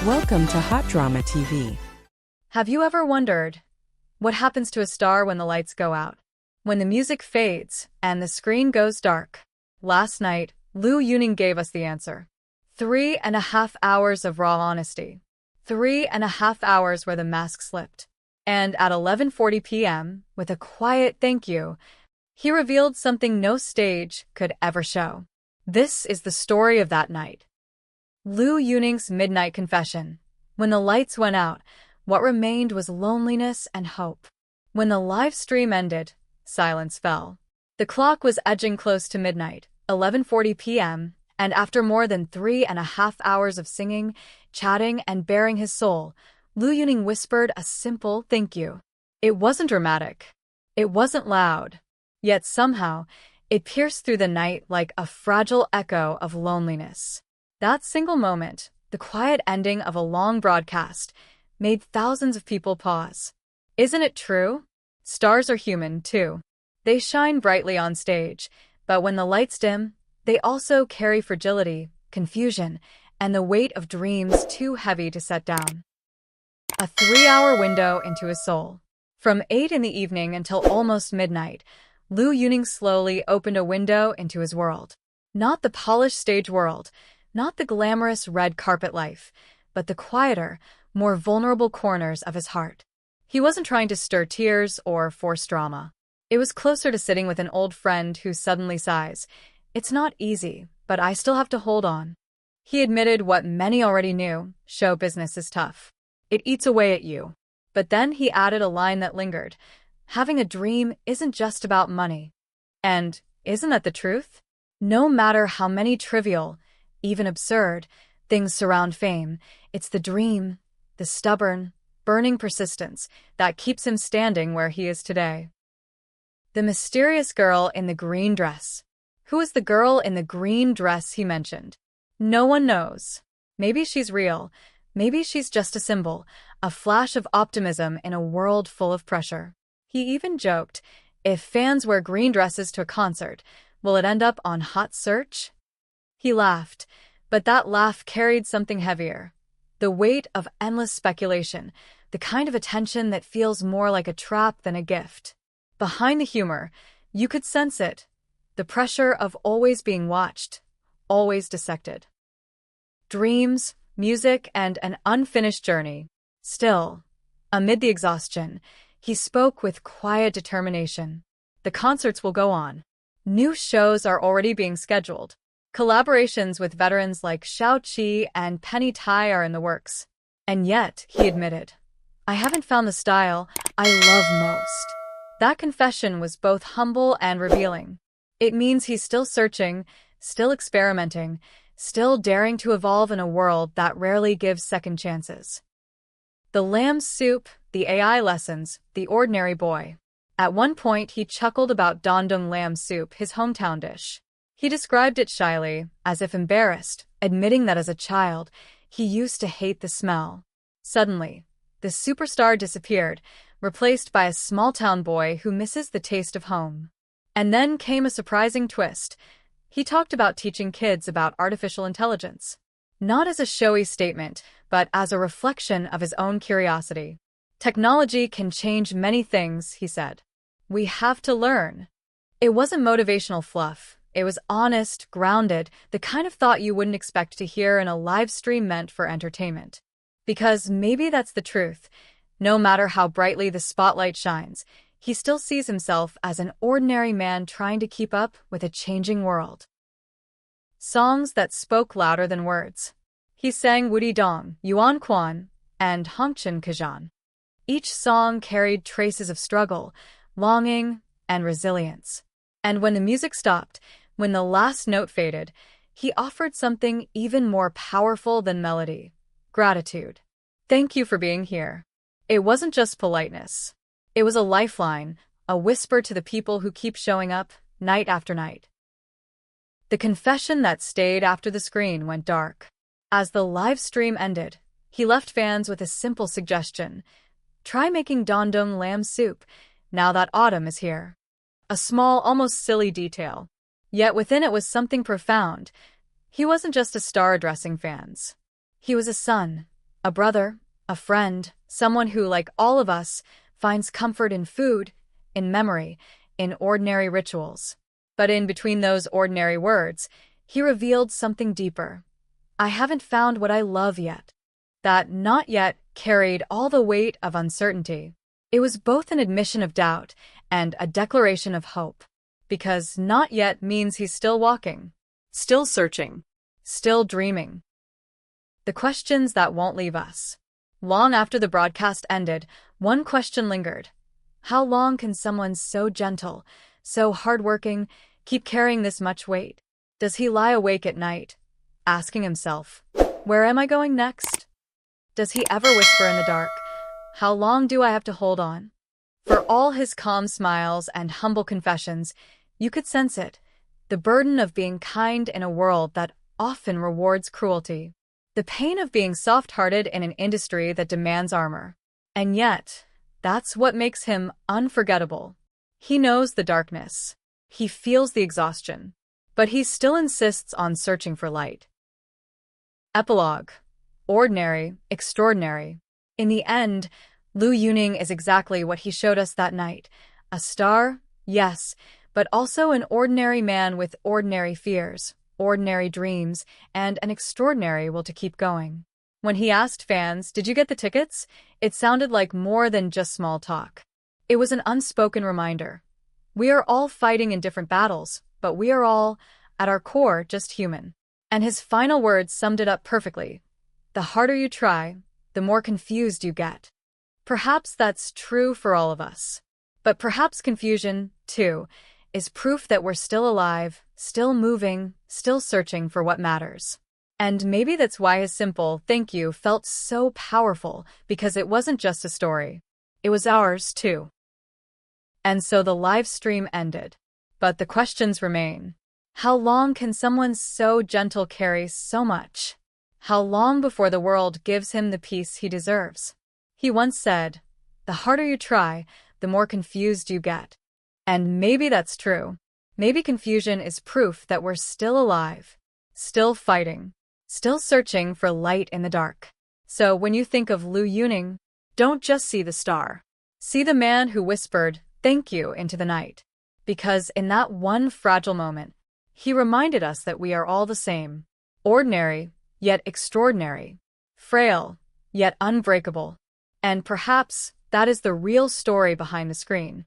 Welcome to Hot Drama TV. Have you ever wondered what happens to a star when the lights go out? When the music fades and the screen goes dark? Last night, Liu Yuning gave us the answer. 3.5 hours of raw honesty. 3.5 hours where the mask slipped. And at 11:40 p.m., with a quiet thank you, he revealed something no stage could ever show. This is the story of that night. Liu Yuning's midnight confession. When the lights went out, what remained was loneliness and hope. When the live stream ended, silence fell. The clock was edging close to midnight, 11:40 p.m., and after more than 3.5 hours of singing, chatting, and baring his soul, Liu Yuning whispered a simple thank you. It wasn't dramatic. It wasn't loud. Yet somehow, it pierced through the night like a fragile echo of loneliness. That single moment, the quiet ending of a long broadcast, made thousands of people pause. Isn't it true? Stars are human, too. They shine brightly on stage, but when the lights dim, they also carry fragility, confusion, and the weight of dreams too heavy to set down. A 3-hour window into his soul. From 8 in the evening until almost midnight, Liu Yuning slowly opened a window into his world. Not the polished stage world, not the glamorous red carpet life, but the quieter, more vulnerable corners of his heart. He wasn't trying to stir tears or force drama. It was closer to sitting with an old friend who suddenly sighs, "It's not easy, but I still have to hold on." He admitted what many already knew: show business is tough. It eats away at you. But then he added a line that lingered: having a dream isn't just about money. And isn't that the truth? No matter how many trivial, even absurd, things surround fame, it's the dream, the stubborn, burning persistence that keeps him standing where he is today. The mysterious girl in the green dress. Who is the girl in the green dress he mentioned? No one knows. Maybe she's real. Maybe she's just a symbol, a flash of optimism in a world full of pressure. He even joked, if fans wear green dresses to a concert, will it end up on Hot Search? He laughed, but that laugh carried something heavier. The weight of endless speculation, the kind of attention that feels more like a trap than a gift. Behind the humor, you could sense it. The pressure of always being watched, always dissected. Dreams, music, and an unfinished journey. Still, amid the exhaustion, he spoke with quiet determination. The concerts will go on. New shows are already being scheduled. Collaborations with veterans like Xiao Qi and Penny Tai are in the works. And yet, he admitted, I haven't found the style I love most. That confession was both humble and revealing. It means he's still searching, still experimenting, still daring to evolve in a world that rarely gives second chances. The lamb soup, the AI lessons, the ordinary boy. At one point, he chuckled about dandong lamb soup, his hometown dish. He described it shyly, as if embarrassed, admitting that as a child, he used to hate the smell. Suddenly, the superstar disappeared, replaced by a small-town boy who misses the taste of home. And then came a surprising twist. He talked about teaching kids about artificial intelligence. Not as a showy statement, but as a reflection of his own curiosity. Technology can change many things, he said. We have to learn. It wasn't motivational fluff. It was honest, grounded, the kind of thought you wouldn't expect to hear in a live stream meant for entertainment. Because maybe that's the truth. No matter how brightly the spotlight shines, he still sees himself as an ordinary man trying to keep up with a changing world. Songs that spoke louder than words. He sang Wudi Dong, Yuan Quan, and Hongchen Kajan. Each song carried traces of struggle, longing, and resilience. And when the music stopped, when the last note faded, he offered something even more powerful than melody: gratitude. Thank you for being here. It wasn't just politeness. It was a lifeline, a whisper to the people who keep showing up, night after night. The confession that stayed after the screen went dark. As the live stream ended, he left fans with a simple suggestion: try making dandong lamb soup, now that autumn is here. A small, almost silly detail. Yet within it was something profound. He wasn't just a star addressing fans. He was a son, A brother, a friend, someone who, like all of us, finds comfort in food, in memory, in ordinary rituals. But in between those ordinary words, he revealed something deeper. I haven't found what I love yet. That "not yet" carried all the weight of uncertainty. It was both an admission of doubt and a declaration of hope. Because not yet means he's still walking, still searching, still dreaming. The questions that won't leave us. Long after the broadcast ended, one question lingered. How long can someone so gentle, so hardworking, keep carrying this much weight? Does he lie awake at night, asking himself, where am I going next? Does he ever whisper in the dark, how long do I have to hold on? For all his calm smiles and humble confessions, you could sense it, the burden of being kind in a world that often rewards cruelty. The pain of being soft-hearted in an industry that demands armor. And yet, that's what makes him unforgettable. He knows the darkness. He feels the exhaustion. But he still insists on searching for light. Epilogue. Ordinary, extraordinary. In the end, Liu Yuning is exactly what he showed us that night. A star, yes, but also an ordinary man with ordinary fears, ordinary dreams, and an extraordinary will to keep going. When he asked fans, "Did you get the tickets?" it sounded like more than just small talk. It was an unspoken reminder. We are all fighting in different battles, but we are all, at our core, just human. And his final words summed it up perfectly. The harder you try, the more confused you get. Perhaps that's true for all of us. But perhaps confusion, too, is proof that we're still alive, still moving, still searching for what matters. And maybe that's why his simple "thank you" felt so powerful, because it wasn't just a story. It was ours, too. And so the live stream ended. But the questions remain. How long can someone so gentle carry so much? How long before the world gives him the peace he deserves? He once said, the harder you try, the more confused you get. And maybe that's true. Maybe confusion is proof that we're still alive, still fighting, still searching for light in the dark. So when you think of Liu Yuning, don't just see the star. See the man who whispered, "Thank you," into the night. Because in that one fragile moment, he reminded us that we are all the same. Ordinary, yet extraordinary. Frail, yet unbreakable. And perhaps that is the real story behind the screen.